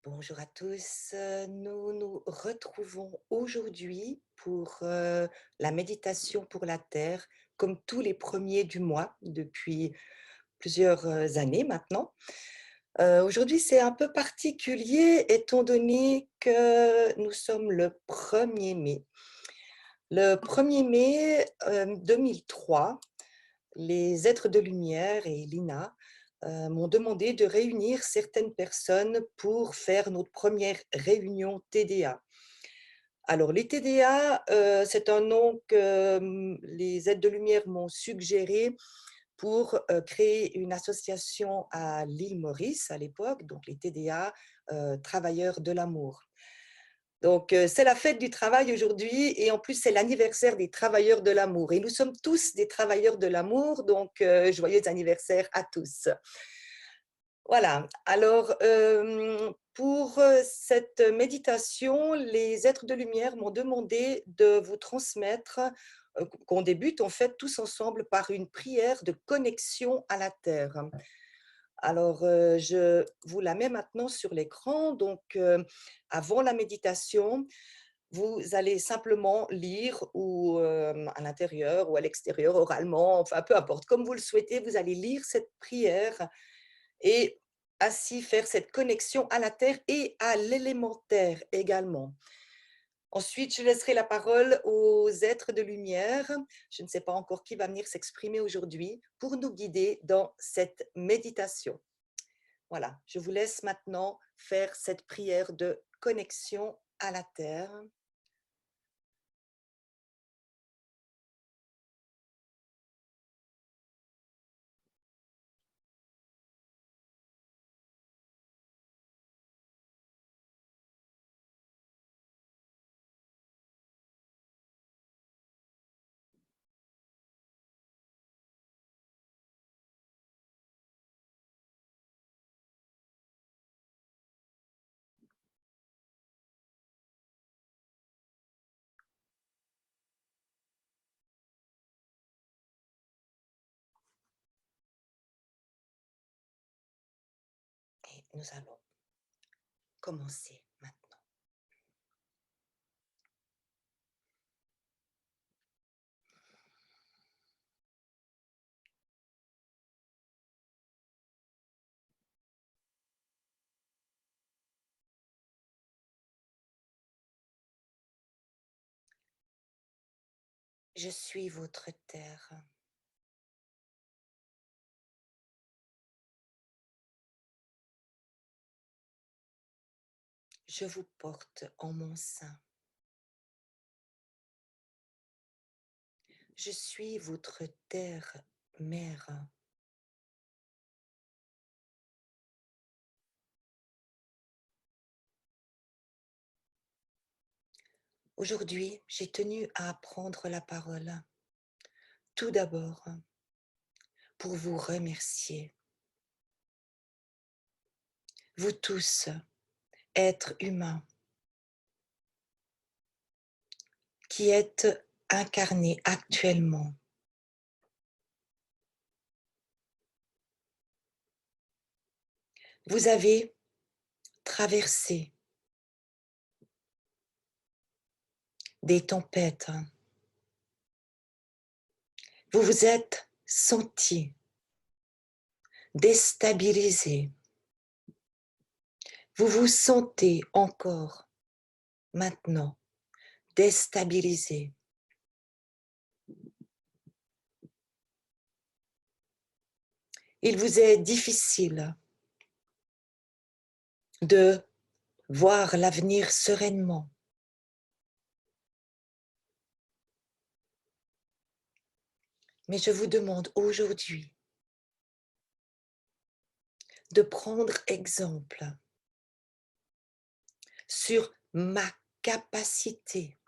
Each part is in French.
Bonjour à tous, nous nous retrouvons aujourd'hui pour la méditation pour la Terre, comme tous les premiers du mois depuis plusieurs années maintenant. Aujourd'hui, c'est un peu particulier étant donné que nous sommes le 1er mai. Le 1er mai 2003, les êtres de lumière et Lina m'ont demandé de réunir certaines personnes pour faire notre première réunion TDA. Alors les TDA, c'est un nom que, les êtres de lumière m'ont suggéré pour, créer une association à l'île Maurice à l'époque, donc les TDA, travailleurs de l'amour. Donc, c'est la fête du travail aujourd'hui et en plus, c'est l'anniversaire des travailleurs de l'amour et nous sommes tous des travailleurs de l'amour, donc joyeux anniversaire à tous. Voilà, alors, pour, cette méditation, les êtres de lumière m'ont demandé de vous transmettre, qu'on débute en fait tous ensemble par une prière de connexion à la terre. Alors, je vous la mets maintenant sur l'écran. Donc, avant la méditation, vous allez simplement lire ou, à l'intérieur ou à l'extérieur, oralement, enfin peu importe, comme vous le souhaitez, vous allez lire cette prière et ainsi faire cette connexion à la terre et à l'élémentaire également. Ensuite, je laisserai la parole aux êtres de lumière. Je ne sais pas encore qui va venir s'exprimer aujourd'hui pour nous guider dans cette méditation. Voilà, je vous laisse maintenant faire cette prière de connexion à la terre. Et nous allons commencer maintenant. Je suis votre terre. Je vous porte en mon sein. Je suis votre terre mère. Aujourd'hui, j'ai tenu à prendre la parole. Tout d'abord, pour vous remercier. Vous tous, êtres humains, qui êtes incarnés actuellement. Vous avez traversé des tempêtes. Vous vous êtes sentis déstabilisés. Vous vous sentez encore maintenant déstabilisés. Il vous est difficile de voir l'avenir sereinement. Mais je vous demande aujourd'hui de prendre exemple sur ma capacité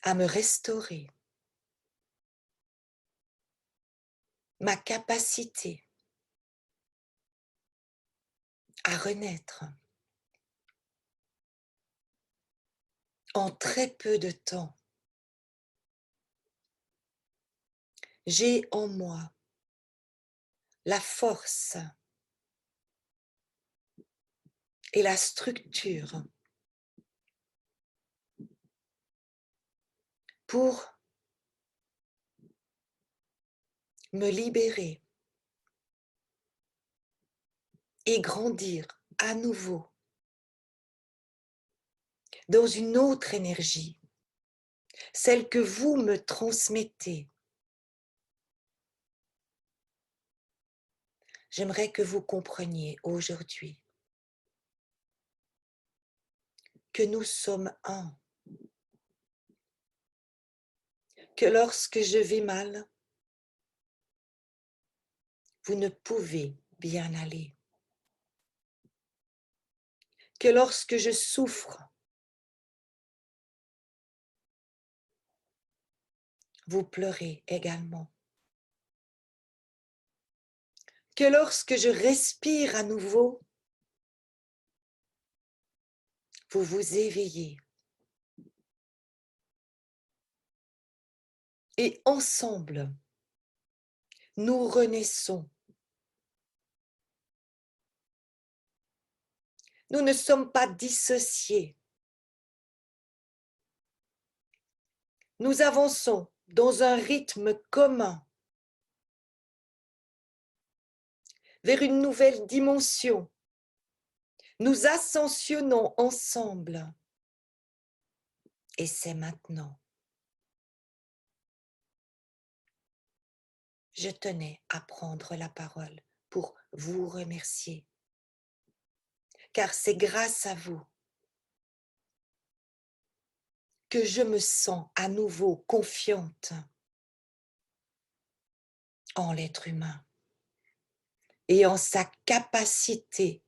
à me restaurer, ma capacité à renaître en très peu de temps. J'ai en moi la force et la structure pour me libérer et grandir à nouveau dans une autre énergie, celle que vous me transmettez. J'aimerais que vous compreniez aujourd'hui que nous sommes un, que lorsque je vais mal, vous ne pouvez bien aller, que lorsque je souffre, vous pleurez également, que lorsque je respire à nouveau, vous vous éveillez. Et ensemble, nous renaissons. Nous ne sommes pas dissociés. Nous avançons dans un rythme commun vers une nouvelle dimension. Nous ascensionnons ensemble. Et c'est maintenant. Je tenais à prendre la parole pour vous remercier. Car c'est grâce à vous que je me sens à nouveau confiante en l'être humain et en sa capacité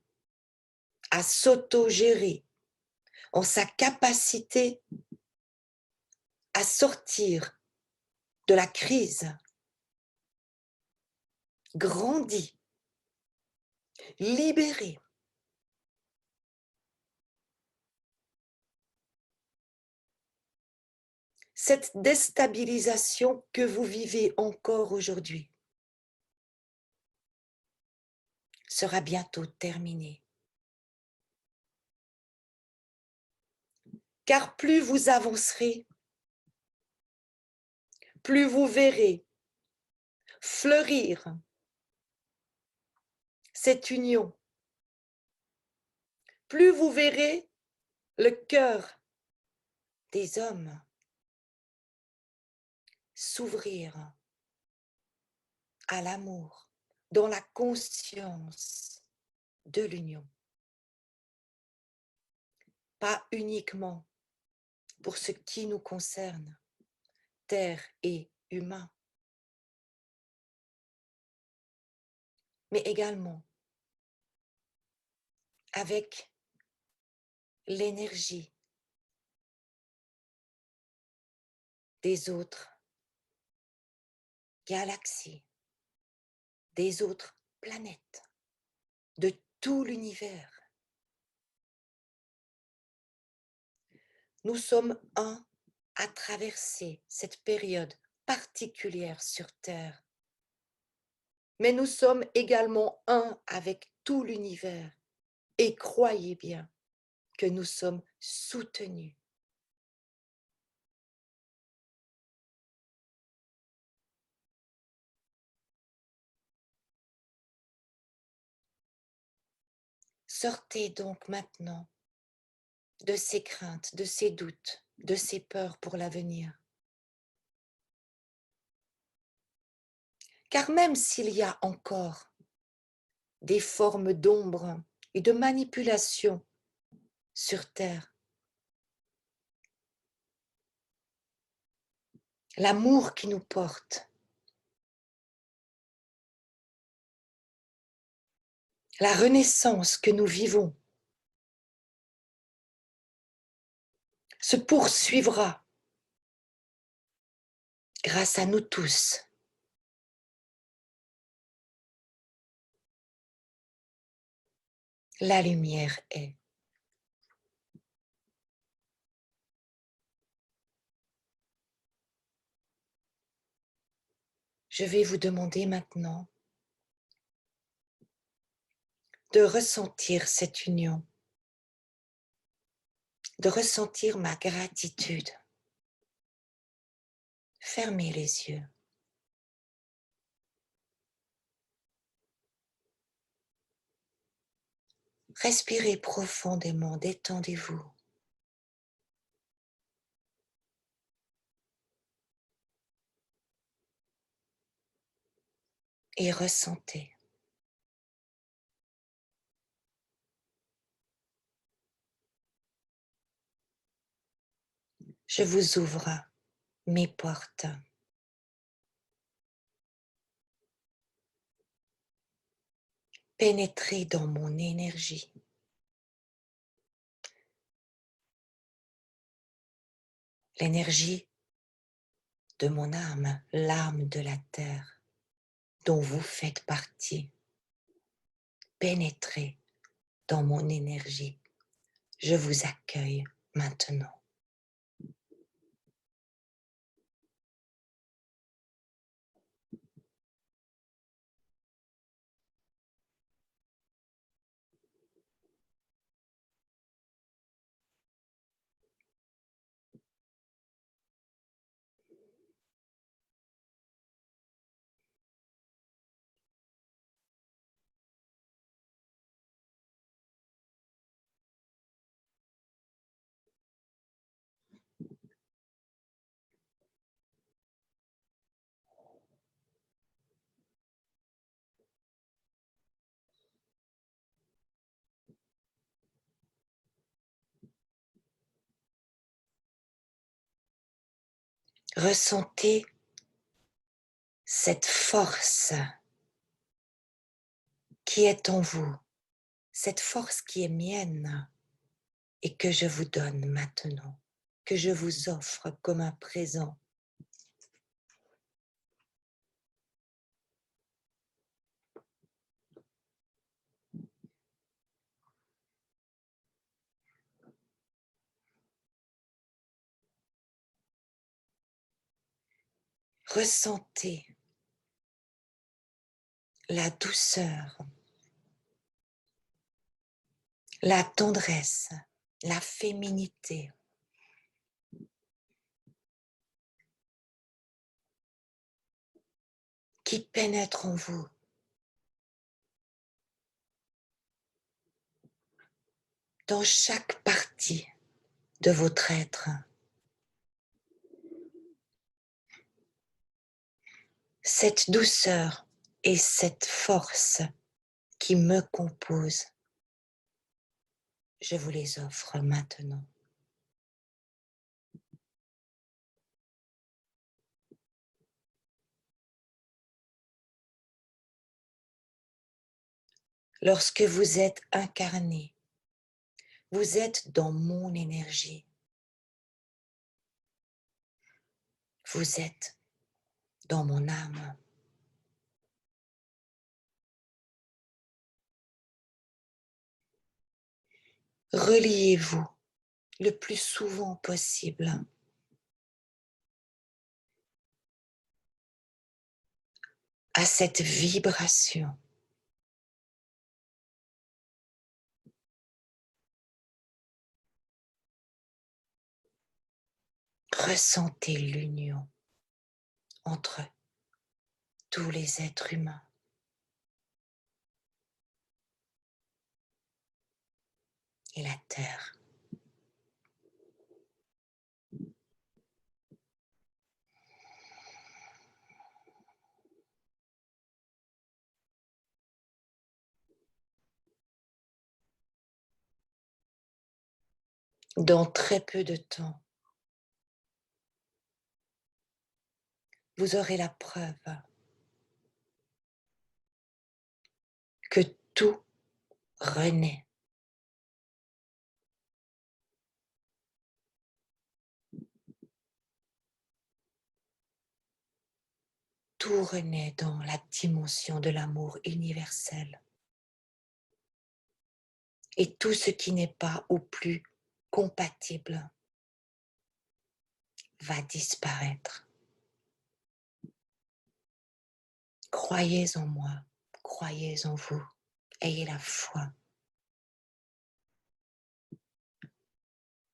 à s'autogérer, en sa capacité à sortir de la crise, grandi, libéré. Cette déstabilisation que vous vivez encore aujourd'hui sera bientôt terminée. Car plus vous avancerez, plus vous verrez fleurir cette union. Plus vous verrez le cœur des hommes s'ouvrir à l'amour dans la conscience de l'union. Pas uniquement pour ce qui nous concerne, terre et humain, mais également avec l'énergie des autres galaxies, des autres planètes, de tout l'univers. Nous sommes un à traverser cette période particulière sur Terre. Mais nous sommes également un avec tout l'univers. Et croyez bien que nous sommes soutenus. Sortez donc maintenant de ces craintes, de ces doutes, de ces peurs pour l'avenir. Car même s'il y a encore des formes d'ombre et de manipulation sur Terre, l'amour qui nous porte, la renaissance que nous vivons se poursuivra grâce à nous tous. La lumière est. Je vais vous demander maintenant de ressentir cette union de ressentir ma gratitude. Fermez les yeux. Respirez profondément, détendez-vous. Et ressentez. Je vous ouvre mes portes. Pénétrez dans mon énergie. L'énergie de mon âme, l'âme de la terre, dont vous faites partie. Pénétrez dans mon énergie. Je vous accueille maintenant. Ressentez cette force qui est en vous, cette force qui est mienne et que je vous donne maintenant, que je vous offre comme un présent. Ressentez la douceur, la tendresse, la féminité qui pénètre en vous. Dans chaque partie de votre être. Cette douceur et cette force qui me composent, je vous les offre maintenant. Lorsque vous êtes incarné, vous êtes dans mon énergie. Vous êtes dans mon âme. Reliez-vous le plus souvent possible à cette vibration. Ressentez l'union entre tous les êtres humains. Et la terre. Dans très peu de temps, vous aurez la preuve que tout renaît. Tout renaît dans la dimension de l'amour universel. Et tout ce qui n'est pas ou plus compatible va disparaître. Croyez en moi, croyez en vous, ayez la foi.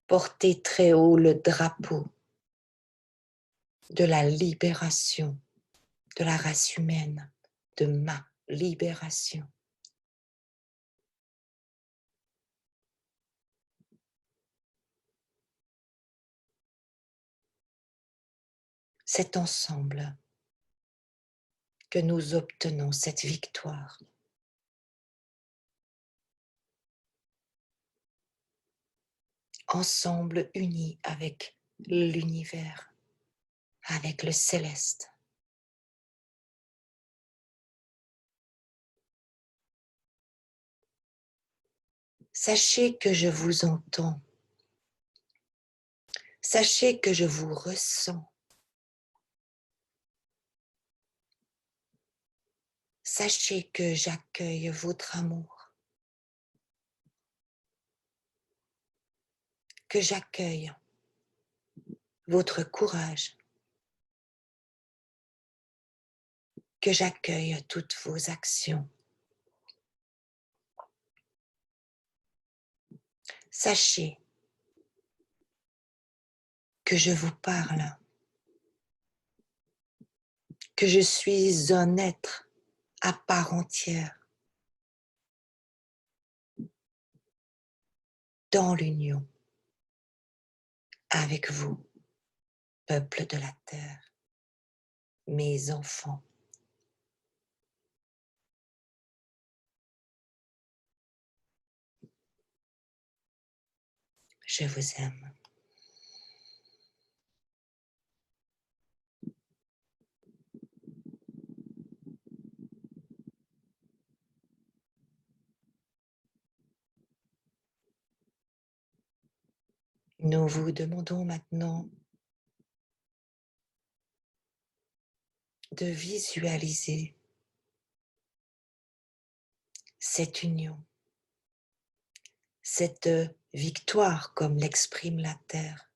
Portez très haut le drapeau de la libération de la race humaine, de ma libération. C'est ensemble que nous obtenons cette victoire. Ensemble, unis avec l'univers, avec le céleste. Sachez que je vous entends. Sachez que je vous ressens. Sachez que j'accueille votre amour, que j'accueille votre courage, que j'accueille toutes vos actions. Sachez que je vous parle, que je suis un être à part entière dans l'union avec vous, peuple de la terre, mes enfants. Je vous aime. Nous vous demandons maintenant de visualiser cette union, cette victoire comme l'exprime la terre.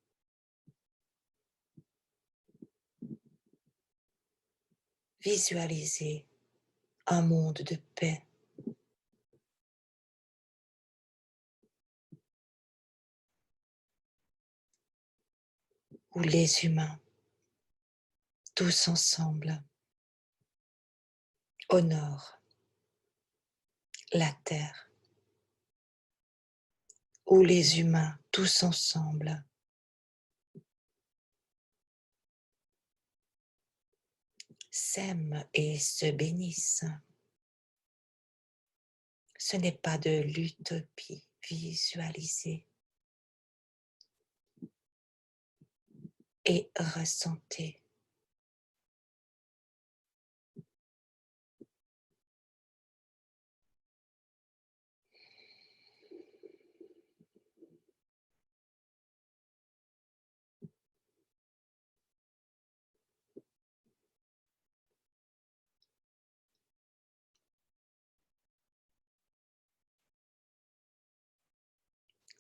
Visualisez un monde de paix où les humains, tous ensemble, honorent la terre, où les humains, tous ensemble, s'aiment et se bénissent. Ce n'est pas de l'utopie, visualisez et ressentez.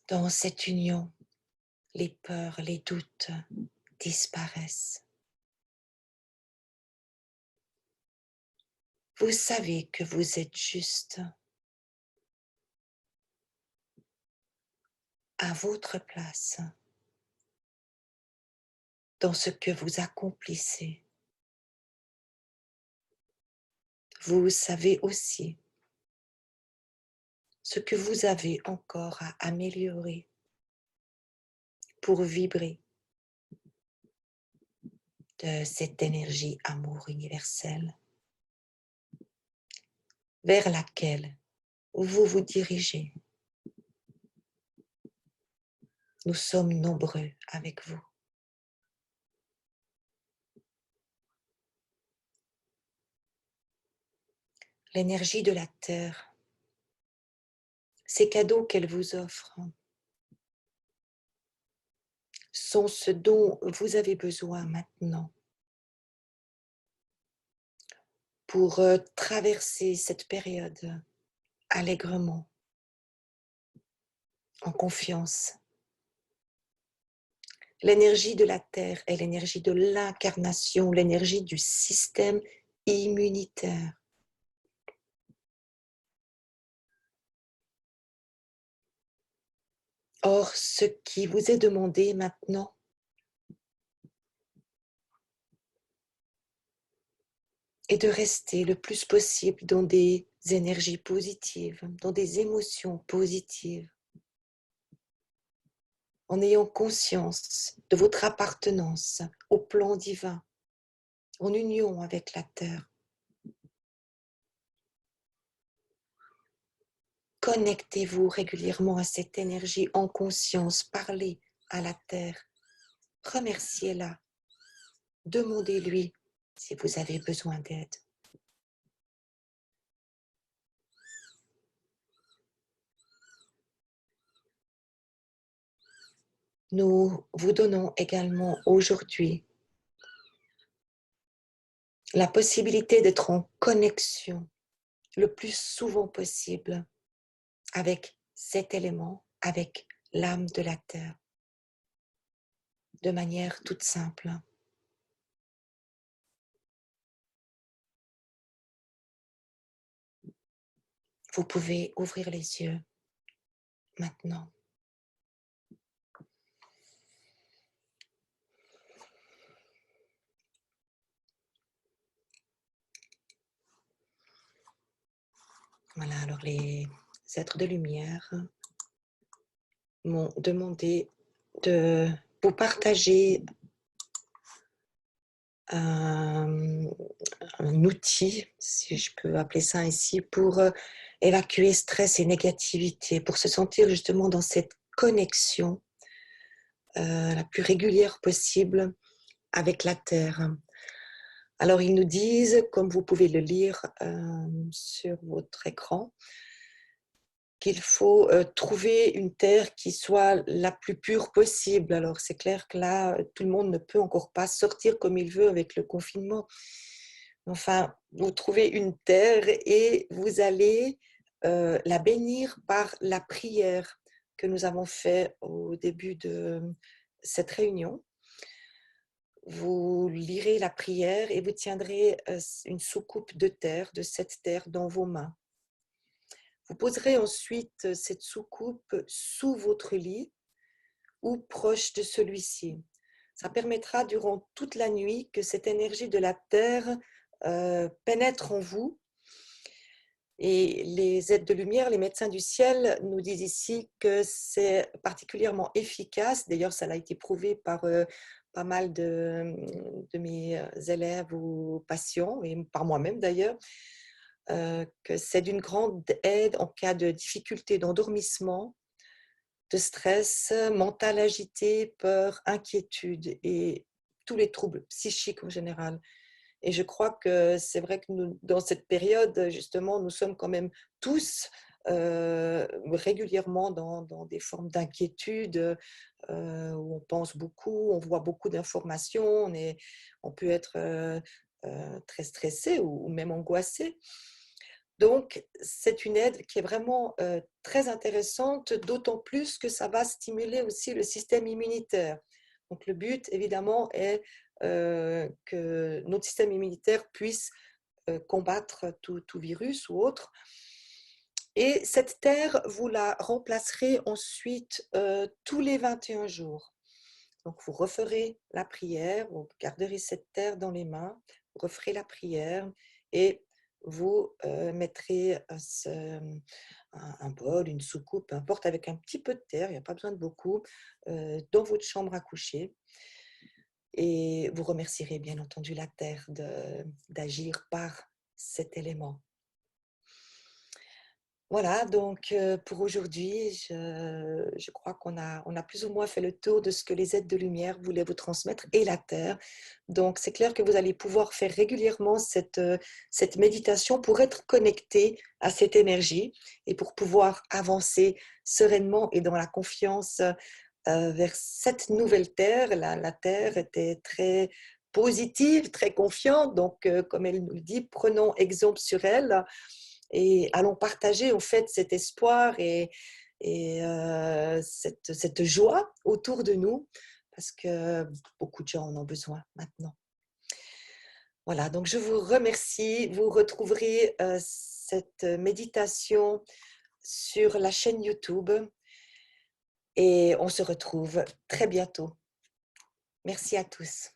Dans cette union, les peurs, les doutes disparaissent. Vous savez que vous êtes juste à votre place dans ce que vous accomplissez. Vous savez aussi ce que vous avez encore à améliorer pour vibrer de cette énergie amour universel vers laquelle vous vous dirigez. Nous sommes nombreux avec vous. L'énergie de la terre, ces cadeaux qu'elle vous offre, sont ce dont vous avez besoin maintenant pour traverser cette période allègrement, en confiance. L'énergie de la terre est l'énergie de l'incarnation, l'énergie du système immunitaire. Or, ce qui vous est demandé maintenant est de rester le plus possible dans des énergies positives, dans des émotions positives, en ayant conscience de votre appartenance au plan divin, en union avec la Terre. Connectez-vous régulièrement à cette énergie en conscience, parlez à la Terre, remerciez-la, demandez-lui si vous avez besoin d'aide. Nous vous donnons également aujourd'hui la possibilité d'être en connexion le plus souvent possible avec cet élément, avec l'âme de la Terre, de manière toute simple. Vous pouvez ouvrir les yeux maintenant. Voilà, alors les êtres de lumière m'ont demandé de vous partager un, un outil, si je peux appeler ça ainsi, pour évacuer stress et négativité, pour se sentir justement dans cette connexion la plus régulière possible avec la Terre. Alors ils nous disent, comme vous pouvez le lire sur votre écran, qu'il faut trouver une terre qui soit la plus pure possible. Alors c'est clair que là, tout le monde ne peut encore pas sortir comme il veut avec le confinement. Enfin, vous trouvez une terre et vous allez la bénir par la prière que nous avons fait au début de cette réunion. Vous lirez la prière et vous tiendrez une soucoupe de terre, de cette terre dans vos mains. Vous poserez ensuite cette soucoupe sous votre lit ou proche de celui-ci. Ça permettra durant toute la nuit que cette énergie de la terre pénètre en vous. Et les aides de lumière, les médecins du ciel nous disent ici que c'est particulièrement efficace. D'ailleurs, ça a été prouvé par pas mal de mes élèves ou patients, et par moi-même d'ailleurs, que c'est d'une grande aide en cas de difficulté d'endormissement, de stress, mental agité, peur, inquiétude et tous les troubles psychiques en général. Et je crois que c'est vrai que nous, dans cette période, justement, nous sommes quand même tous régulièrement dans des formes d'inquiétude, où on pense beaucoup, on voit beaucoup d'informations, on peut être très stressé ou même angoissé. Donc, c'est une aide qui est vraiment très intéressante, d'autant plus que ça va stimuler aussi le système immunitaire. Donc, le but, évidemment, est que notre système immunitaire puisse combattre tout virus ou autre. Et cette terre, vous la remplacerez ensuite tous les 21 jours. Donc, vous referez la prière, vous garderez cette terre dans les mains, vous referez la prière et vous mettrez un bol, une soucoupe, peu importe, avec un petit peu de terre, il n'y a pas besoin de beaucoup, dans votre chambre à coucher. Et vous remercierez bien entendu la terre d'agir par cet élément. Voilà, donc pour aujourd'hui, je crois on a plus ou moins fait le tour de ce que les aides de lumière voulaient vous transmettre et la Terre. Donc c'est clair que vous allez pouvoir faire régulièrement cette méditation pour être connecté à cette énergie et pour pouvoir avancer sereinement et dans la confiance vers cette nouvelle Terre. La Terre était très positive, très confiante, donc comme elle nous le dit, prenons exemple sur elle et allons partager en fait cet espoir et cette joie autour de nous parce que beaucoup de gens en ont besoin maintenant. Voilà, donc je vous remercie. Vous retrouverez cette méditation sur la chaîne YouTube et on se retrouve très bientôt. Merci à tous.